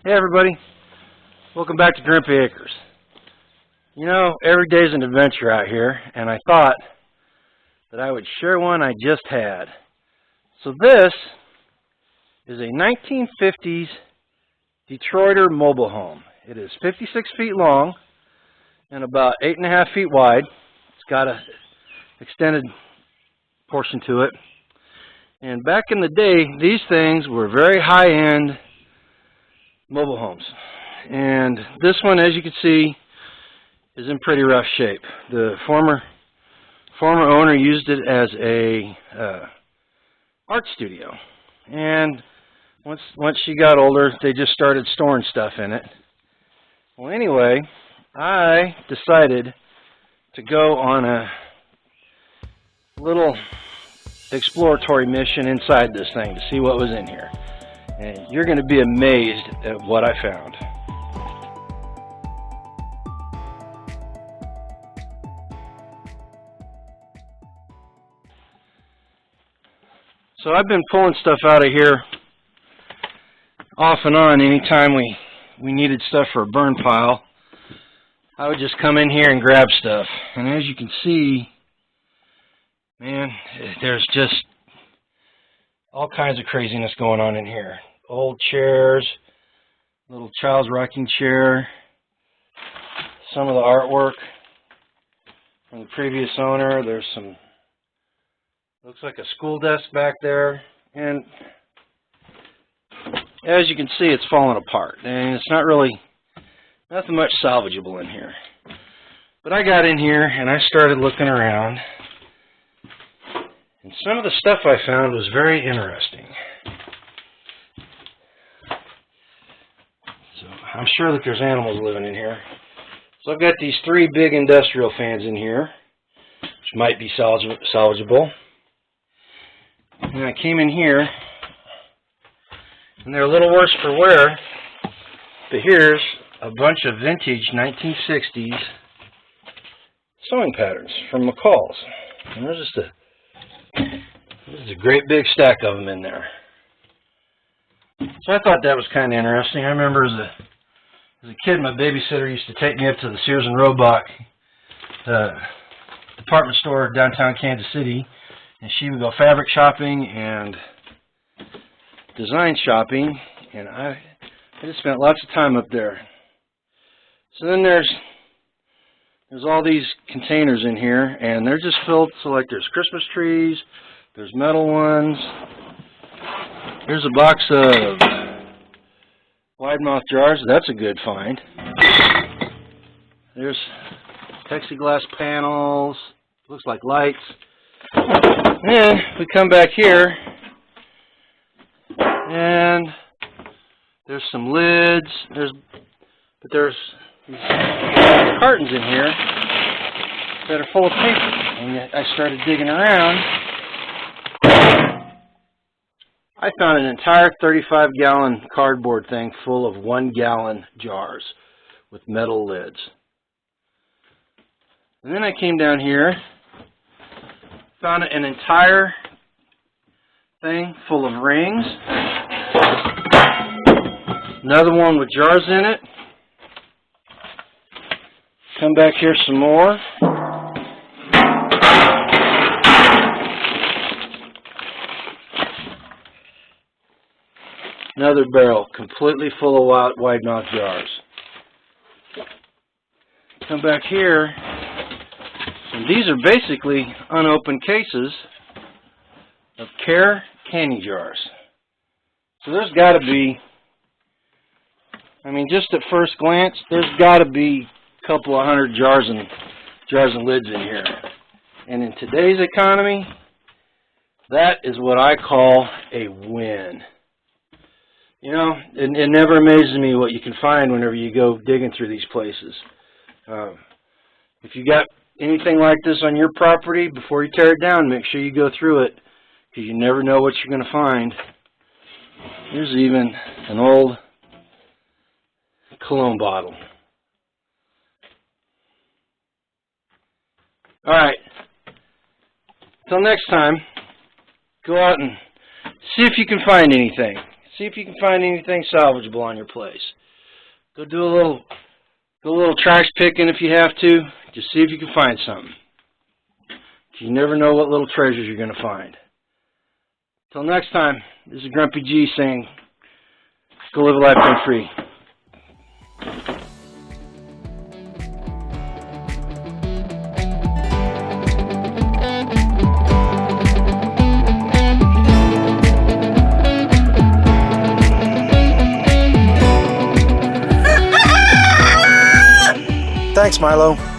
Hey everybody, welcome back to Grimpy Acres. You know, every day is an adventure out here, and I thought that I would share one I just had. So this is a 1950s Detroiter mobile home. It is 56 feet long and about 8.5 feet wide. It's got an extended portion to it. And back in the day, these things were very high-end mobile homes. And this one, as you can see, is in pretty rough shape. The former owner used it as a art studio. And once she got older, they just started storing stuff in it. Well, anyway, I decided to go on a little exploratory mission inside this thing to see what was in here. And you're going to be amazed at what I found. So I've been pulling stuff out of here off and on anytime we needed stuff for a burn pile. I would just come in here and grab stuff. And as you can see, man, there's just all kinds of craziness going on in here. Old chairs, little child's rocking chair, some of the artwork from the previous owner. There's some, looks like a school desk back there. And as you can see, it's falling apart. And it's not really, nothing much salvageable in here. But I got in here and I started looking around. And some of the stuff I found was very interesting. So I'm sure that there's animals living in here. So I've got these 3 big industrial fans in here, which might be salvageable. And I came in here, and they're a little worse for wear, but here's a bunch of vintage 1960s sewing patterns from McCall's. And there's a great big stack of them in there. So I thought that was kind of interesting. I remember as a kid, my babysitter used to take me up to the Sears and Roebuck department store downtown Kansas City, and she would go fabric shopping and design shopping, and I just spent lots of time up there. So then there's all these containers in here, and they're just filled, so like there's Christmas trees, there's metal ones. Here's a box of wide mouth jars. That's a good find. There's plexiglass panels, looks like lights. And we come back here, and there's some lids, but there's these cartons in here that are full of paper. And I started digging around. I found an entire 35-gallon cardboard thing full of 1-gallon jars with metal lids. And then I came down here, found an entire thing full of rings. Another one with jars in it. Come back here some more. Another barrel completely full of wide mouth jars. Come back here, and these are basically unopened cases of Care candy jars. So there's got to be, I mean, just at first glance, there's got to be a couple of hundred jars and lids in here. And in today's economy, that is what I call a win. You know, it never amazes me what you can find whenever you go digging through these places. If you got anything like this on your property, before you tear it down, make sure you go through it, because you never know what you're going to find. Here's even an old cologne bottle. All right. Till next time, go out and see if you can find anything. See if you can find anything salvageable on your place. Go do a little trash picking if you have to. Just see if you can find something. You never know what little treasures you're going to find. Till next time, this is Grumpy G saying, go live a life pain-free. Thanks, Milo.